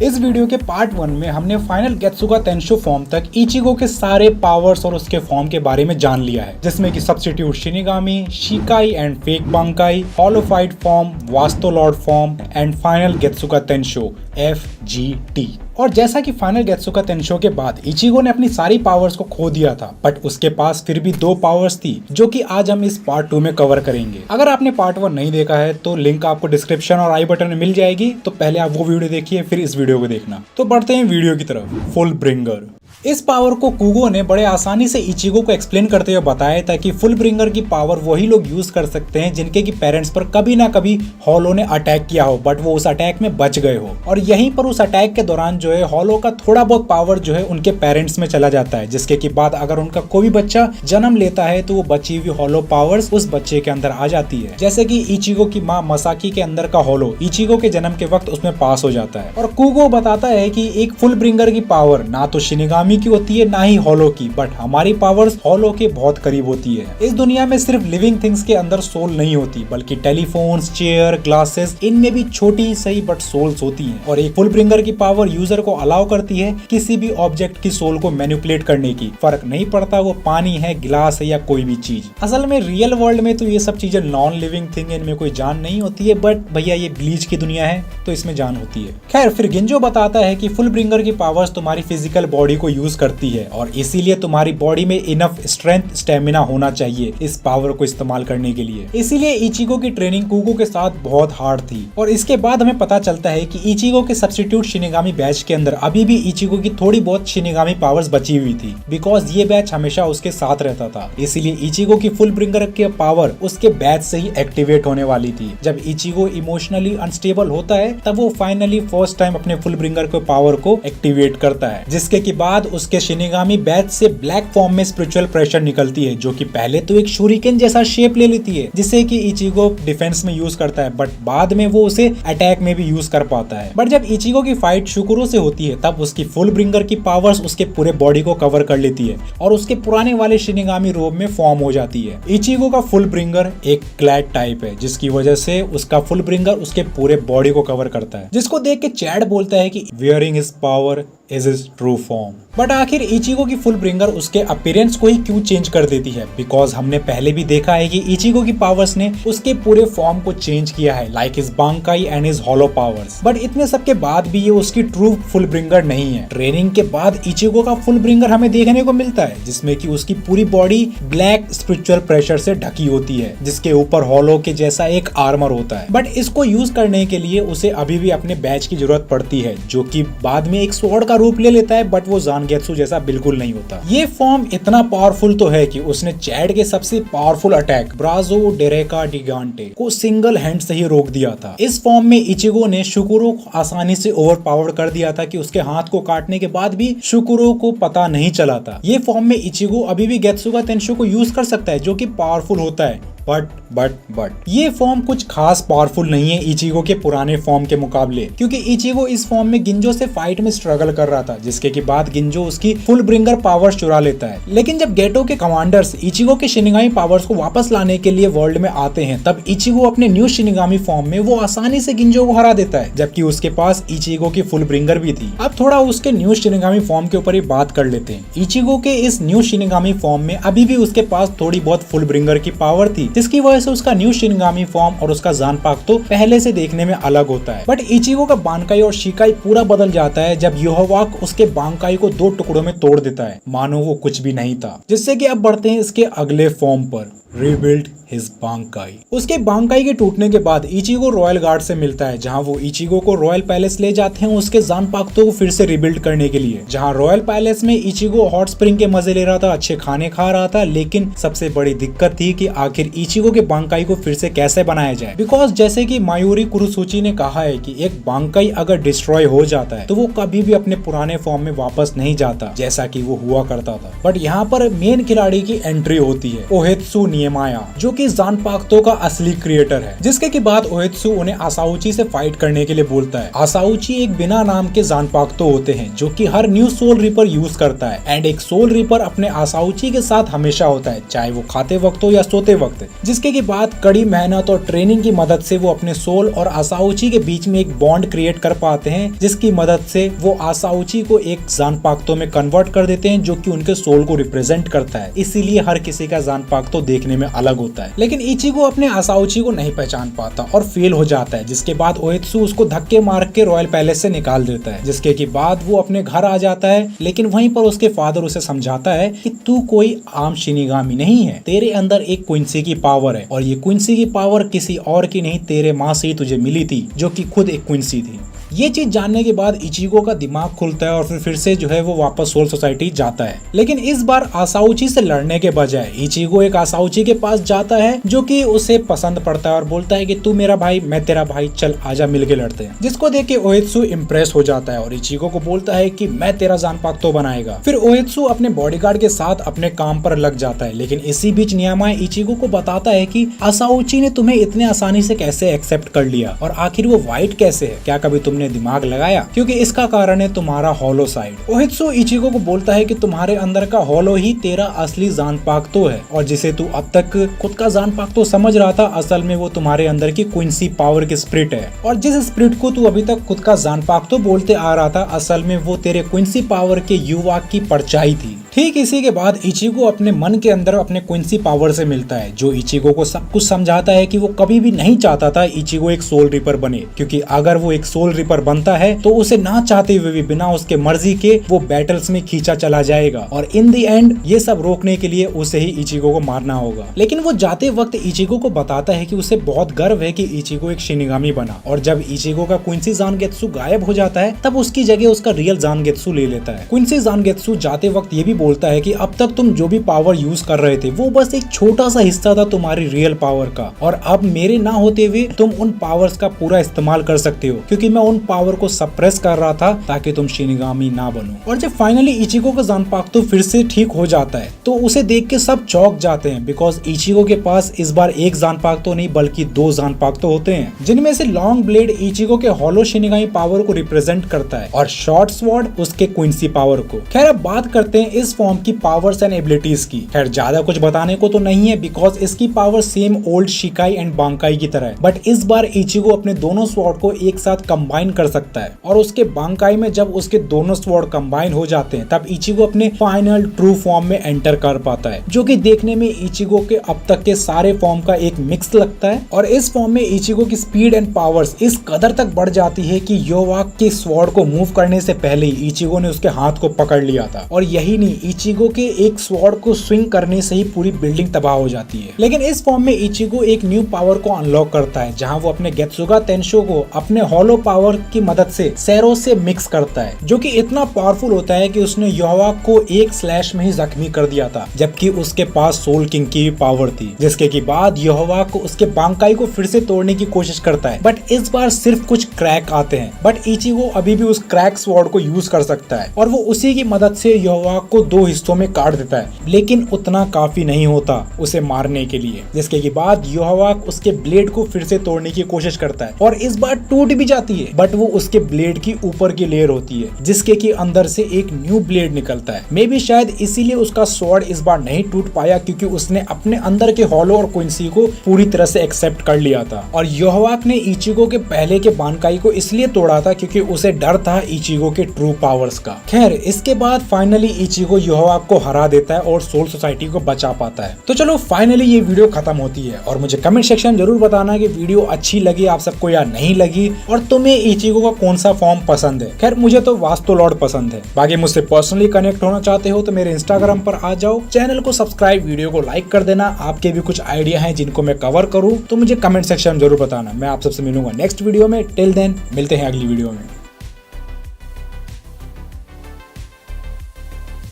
इस वीडियो के पार्ट 1 में हमने फाइनल गेत्सुगा तेंशो फॉर्म तक इचिगो के सारे पावर्स और उसके फॉर्म के बारे में जान लिया है, जिसमें कि substitute shinigami, shikai and fake bankai, hollowfied form, Vasto Lorde form and final Getsuga Tensho FGT। और जैसा कि फाइनल गेत्सुगा तेंशो के बाद इचिगो ने अपनी सारी पावर्स को खो दिया था, बट उसके पास फिर भी 2 पावर्स थी जो कि आज हम इस पार्ट 2 में कवर करेंगे। अगर आपने पार्ट 1 नहीं देखा है तो लिंक आपको डिस्क्रिप्शन और आई बटन में मिल जाएगी, तो पहले आप वो वीडियो देखिए फिर इस वीडियो को देखना। तो बढ़ते हैं वीडियो की तरफ। Full bringer. इस पावर को कुगो ने बड़े आसानी से इचिगो को एक्सप्लेन करते हुए बताया था कि फुल ब्रिंगर की पावर वही लोग यूज कर सकते हैं जिनके की पेरेंट्स पर कभी ना कभी हॉलो ने अटैक किया हो, बट वो उस अटैक में बच गए हो। और यहीं पर उस अटैक के दौरान जो है हॉलो का थोड़ा बहुत पावर जो है उनके पेरेंट्स में चला जाता है, जिसके की बाद अगर उनका कोई भी बच्चा जन्म लेता है तो वो बची हुई हॉलो पावर्स उस बच्चे के अंदर आ जाती है। जैसे कि इचिगो की माँ मसाकी के अंदर का हॉलो इचिगो के जन्म के वक्त उसमें पास हो जाता है। और कुगो बताता है कि एक फुल ब्रिंगर की पावर ना तो शिनिगामी की होती है ना ही हॉलो की, बट हमारी पावर्स हॉलो के बहुत करीब होती है। इस दुनिया में सिर्फ लिविंग थिंग्स के अंदर सोल नहीं होती, बल्कि टेलीफोन्स, चेयर, ग्लासेस, इनमें भी छोटी सही बट सोल्स होती हैं। और एक फुल ब्रिंगर की पावर यूजर को अलाउ करती है किसी भी ऑब्जेक्ट की सोल को मैनिपुलेट करने की। फर्क नहीं पड़ता वो पानी है, गिलास है या कोई भी चीज। असल में रियल वर्ल्ड में तो ये सब चीजें नॉन लिविंग थिंग, इनमें कोई जान नहीं होती है, बट भैया ये ब्लीच की दुनिया है तो इसमें जान होती है। खैर, फिर गिंजो बताता है कि फुल ब्रिंगर की पावर्स तुम्हारी फिजिकल बॉडी को यूज करती है और इसीलिए तुम्हारी बॉडी में इनफ स्ट्रेंथ, स्टेमिना होना चाहिए इस पावर को इस्तेमाल करने के लिए। इसीलिए इचिगो की ट्रेनिंग कुगो के साथ बहुत हार्ड थी। और इसके बाद हमें पता चलता है कि इचिगो के सब्स्टिट्यूट शिनिगामी बैच के अंदर अभी भी इचिगो की थोड़ी बहुत शिनिगामी पावर्स बची हुई थी, बिकॉज ये बैच हमेशा उसके साथ रहता था। इसीलिए इचिगो की फुल ब्रिंगर की पावर उसके बैच से ही एक्टिवेट होने वाली थी। जब इचिगो इमोशनली अनस्टेबल होता है तब वो फाइनली फर्स्ट टाइम अपने फुल ब्रिंगर के पावर को एक्टिवेट करता है, जिसके की बाद उसके शिनिगामी बैच से ब्लैक फॉर्म में स्पिरिचुअल प्रेशर निकलती है, जो कि पहले तो एक शूरिकेन जैसा शेप ले लेती है, जिसे कि इचिगो डिफेंस में यूज करता है, बट बाद में वो उसे अटैक में भी यूज कर पाता है। बट जब इचिगो की फाइट शुकुरो से होती है तब उसकी फुल ब्रिंगर की पावर्स उसके पूरे बॉडी को कवर कर लेती है और उसके पुराने वाले शिनिगामी रोब में फॉर्म हो जाती है। इचिगो का फुल ब्रिंगर एक क्लैड टाइप है, जिसकी वजह से उसका फुल ब्रिंगर उसके पूरे बॉडी को कवर करता है, जिसको देख के चैड बोलता है कि wearing his power is his true form. But आखिर इचिगो की फुल ब्रिंगर उसके अपीयरेंस को ही क्यों चेंज कर देती है? बिकॉज हमने पहले भी देखा है कि इचिगो की पावर्स ने उसके पूरे फॉर्म को चेंज किया है, like his bankai and his hollow powers. But इतने सब के बाद भी ये उसकी ट्रू फुल ब्रिंगर नहीं है। ट्रेनिंग के बाद इचिगो का फुल ब्रिंगर हमें देखने को मिलता है, जिसमें कि उसकी पूरी बॉडी ब्लैक स्पिरिचुअल प्रेशर से ढकी होती है, जिसके ऊपर हॉलो के जैसा एक आर्मर होता है। बट इसको यूज करने के लिए उसे अभी भी अपने बैच की जरूरत पड़ती है, जो कि बाद में एक स्वॉर्ड का रूप ले लेता है, बट वो ज़ानगेत्सु जैसा बिल्कुल नहीं होता। ये फॉर्म इतना पावरफुल तो है कि उसने चैड के सबसे पावरफुल अटैक ब्राजो डेरेका डिगांटे को सिंगल हैंड से ही रोक दिया था। इस फॉर्म में इचिगो ने शुकुरो को आसानी से ओवरपावर्ड कर दिया था कि उसके हाथ को काटने के बाद भी शुकुरो को पता नहीं चला था। ये फॉर्म में इचिगो अभी भी गेत्सुगा तेंशो को यूज कर सकता है, जो कि पावरफुल होता है, बट ये फॉर्म कुछ खास पावरफुल नहीं है इचिगो के पुराने फॉर्म के मुकाबले, क्योंकि इचिगो इस फॉर्म में गिंजो से फाइट में स्ट्रगल कर रहा था, जिसके के बाद गिंजो उसकी फुल ब्रिंगर पावर्स चुरा लेता है। लेकिन जब गेटो के कमांडर्स इचिगो के शिनिगामी पावर्स को वापस लाने के लिए वर्ल्ड में आते हैं, तब इचिगो अपने न्यू शिनिगामी फॉर्म में वो आसानी से गिंजो को हरा देता है, जबकि उसके पास इचिगो की फुल ब्रिंगर भी थी। अब थोड़ा उसके न्यू शिनिगामी फॉर्म के ऊपर ही बात कर लेते हैं। इचिगो के इस न्यू शिनिगामी फॉर्म में अभी भी उसके पास थोड़ी बहुत फुल ब्रिंगर की पावर थी, जिसकी वजह से उसका न्यू शिनिगामी फॉर्म और उसका ज़ानपाक तो पहले से देखने में अलग होता है। बट इचिगो का बांकाई और शिकाई पूरा बदल जाता है जब योहवाक उसके बांकाई को 2 टुकड़ों में तोड़ देता है, मानो वो कुछ भी नहीं था। जिससे कि अब बढ़ते हैं इसके अगले फॉर्म पर, रीबिल्ड हिज बांकाई। उसके बांकाई के टूटने के बाद इचिगो रॉयल गार्ड से मिलता है, जहां वो इचिगो को रॉयल पैलेस ले जाते हैं उसके ज़ानपाक्तो को फिर से रिबिल्ड करने के लिए। जहां रॉयल पैलेस में इचिगो हॉट स्प्रिंग के मजे ले रहा था, अच्छे खाने खा रहा था, लेकिन सबसे बड़ी दिक्कत थी कि आखिर इचिगो के बांकाई को फिर से कैसे बनाया जाए। बिकॉज जैसे कि मायूरी कुरुसुची ने कहा है कि एक बांकाई अगर डिस्ट्रॉय हो जाता है तो वो कभी भी अपने पुराने फॉर्म में वापस नहीं जाता, जैसा कि वो हुआ करता था। बट यहाँ पर मेन खिलाड़ी की एंट्री होती है, ओहेत्सु नियमाया, जो कि ज़ानपाक्तो का असली क्रिएटर है। जिसके के बाद ओएत्सु उन्हें आसाउची से फाइट करने के लिए बोलता है। आसाउची एक बिना नाम के ज़ानपाक्तो होते हैं जो कि हर न्यू सोल रिपर यूज करता है, एंड एक सोल रिपर अपने आसाउची के साथ हमेशा होता है, चाहे वो खाते वक्त हो या सोते वक्त। जिसके के बाद कड़ी मेहनत और ट्रेनिंग की मदद से वो अपने सोल और आसाउची के बीच में एक बॉन्ड क्रिएट कर पाते हैं, जिसकी मदद से वो आसाउची को एक ज़ानपाक्तो में कन्वर्ट कर देते हैं, जो कि उनके सोल को रिप्रेजेंट करता है। इसीलिए हर किसी का ज़ानपाक्तो देखने में अलग होता है। लेकिन इचिगो अपने आसाउची को नहीं पहचान पाता और फेल हो जाता है, जिसके बाद ओएत्सु उसको धक्के मार के रॉयल पैलेस से निकाल देता है। जिसके के बाद वो अपने घर आ जाता है, लेकिन वहीं पर उसके फादर उसे समझाता है कि तू कोई आम शिनिगामी नहीं है, तेरे अंदर एक क्विंसी की पावर है, और ये क्विंसी की पावर किसी और की नहीं, तेरे माँ से ही तुझे मिली थी, जो कि खुद एक क्विंसी थी। ये चीज जानने के बाद इचिगो का दिमाग खुलता है और फिर से जो है वो वापस सोल सोसाइटी जाता है। लेकिन इस बार आसाउची से लड़ने के बजाय इचिगो एक आसाउची के पास जाता है, जो कि उसे पसंद पड़ता है और बोलता है कि तू मेरा भाई, मैं तेरा भाई, चल आजा मिलके लड़ते हैं। जिसको देख के ओएत्सु इम्प्रेस हो जाता है और इचिगो को बोलता है कि मैं तेरा ज़ानपाक्तो बनाएगा। फिर ओएत्सु अपने बॉडीगार्ड के साथ अपने काम पर लग जाता है, लेकिन इसी बीच नियामाया इचिगो को बताता है कि आसाउची ने तुम्हें इतने आसानी से कैसे एक्सेप्ट कर लिया, और आखिर वो व्हाइट कैसे है, क्या कभी तुमने दिमाग लगाया? क्योंकि इसका कारण है तुम्हारा हॉलो साइड। ओहित्सु इचिगो को बोलता है कि तुम्हारे अंदर का हॉलो ही तेरा असली ज़ानपाक्तो है, और जिसे तू अब तक खुद का ज़ानपाक्तो समझ रहा था, असल में वो तुम्हारे अंदर की क्विंसी पावर की स्पिरिट है। और जिस स्पिरिट को तू अभी तक खुद का ज़ानपाक्तो बोलते आ रहा था, असल में वो तेरे क्विंसी पावर के युवा की परछाई थी। ठीक इसी के बाद इचिगो अपने मन के अंदर अपने क्विंसी पावर से मिलता है, जो इचिगो को सब कुछ समझाता है कि वो कभी भी नहीं चाहता था इचिगो एक सोल रिपर बने, क्योंकि अगर वो एक सोल रिपर बनता है तो उसे ना चाहते हुए भी बिना उसके मर्जी के वो बैटल्स में खींचा चला जाएगा, और इन दी एंड ये सब रोकने के लिए उसे ही इचिगो को मारना होगा। लेकिन वो जाते वक्त इचिगो को बताता है कि उसे बहुत गर्व है कि इचिगो एक शिनिगामी बना, और जब इचिगो का क्विंसी ज़ानगेत्सु गायब हो जाता है तब उसकी जगह उसका रियल ज़ानगेत्सु ले लेता है। क्विंसी ज़ानगेत्सु जाते वक्त ये भी बोलता है कि अब तक तुम जो भी पावर यूज कर रहे थे वो बस एक छोटा सा हिस्सा था तुम्हारी रियल पावर का, और अब मेरे ना होते हुए तुम उन पावर्स का पूरा इस्तेमाल कर सकते हो, क्योंकि मैं उन पावर को सप्रेस कर रहा था ताकि तुम शिनिगामी ना बनो। और जब फाइनली इचिगो का ज़ानपाक्तो फिर से ठीक हो जाता है तो उसे देख के सब चौंक जाते हैं, बिकॉज इचिगो के पास इस बार एक ज़ानपाक्तो नहीं बल्कि दो ज़ानपाक्तो होते हैं, जिनमें से लॉन्ग ब्लेड इचिगो के हॉलो शिनिगामी पावर को रिप्रेजेंट करता है और शॉर्ट स्वॉर्ड उसके क्विंसी पावर को। खैर अब बात करते हैं इस फॉर्म की पावर्स एंड एबिलिटीज की। खैर ज्यादा कुछ बताने को तो नहीं है, बिकॉज इसकी पावर सेम ओल्ड शिकाई एंड बांकाई की तरह है, बट इस बार इचिगो अपने दोनों स्वॉर्ड को एक साथ कंबाइन कर सकता है, और उसके बांकाई में जब उसके दोनों स्वॉर्ड कंबाइन हो जाते हैं तब इचिगो अपने फाइनल ट्रू फॉर्म में एंटर कर पाता है, जो कि देखने में इचिगो के अब तक के सारे फॉर्म का एक मिक्स लगता है। और इस फॉर्म में इचिगो की स्पीड एंड पावर्स इस कदर तक बढ़ जाती है कि योवाक के स्वॉर्ड को मूव करने से पहले ही इचिगो ने उसके हाथ को पकड़ लिया था, और यही नहीं, इचिगो के एक स्वॉर्ड को स्विंग करने से ही पूरी बिल्डिंग तबाह हो जाती है। लेकिन इस फॉर्म में इचिगो एक न्यू पावर को अनलॉक करता है, जहां वो अपने गेत्सुगा तेंशो को अपने हॉलो पावर की मदद से सेरो से मिक्स करता है, जो कि इतना पावरफुल होता है कि उसने योवाक को एक स्लैश में ही जख्मी कर दिया था, जबकि उसके पास सोल किंग की भी पावर थी। जिसके की बाद योवाक को उसके बांकाई को फिर से तोड़ने की कोशिश करता है, बट इस बार सिर्फ कुछ क्रैक आते हैं, बट इचिगो अभी भी उस क्रैक स्वॉर्ड को यूज कर सकता है, और वो उसी की मदद से योवाक को दो हिस्सों में काट देता है, लेकिन उतना काफी नहीं होता उसे मारने के लिए। जिसके के बाद योवाक उसके ब्लेड को फिर से तोड़ने की कोशिश करता है, और इस बार टूट भी जाती है, बट वो उसके ब्लेड की ऊपर की लेयर होती है, जिसके की अंदर से एक न्यू ब्लेड निकलता है। मे भी शायद इसीलिए उसका स्वॉर्ड इस बार नहीं टूट पाया, क्योंकि उसने अपने अंदर के हॉलो और क्विंसी को पूरी तरह से एक्सेप्ट कर लिया था। और योवाक ने इचिगो के पहले के बांकाई को इसलिए तोड़ा था क्योंकि उसे डर था इचिगो के ट्रू पावर्स का। खैर इसके बाद फाइनली इचिगो योवाक को हरा देता है और सोल सोसाइटी को बचा पाता है। तो चलो फाइनली ये वीडियो खत्म होती है, और मुझे कमेंट सेक्शन जरूर बताना कि वीडियो अच्छी लगी आप सबको या नहीं लगी, और तुम्हें इचिगो का कौन सा फॉर्म पसंद है। खैर मुझे तो वास्तु लॉर्ड पसंद है। बाकी मुझसे पर्सनली कनेक्ट होना चाहते हो तो मेरे इंस्टाग्राम पर आ जाओ, चैनल को सब्सक्राइब, वीडियो को लाइक कर देना। आपके भी कुछ आइडिया हैं जिनको मैं कवर करूं तो मुझे कमेंट सेक्शन जरूर बताना। मैं आप सबसे मिलूंगा नेक्स्ट वीडियो में। टिल देन मिलते हैं अगली वीडियो में।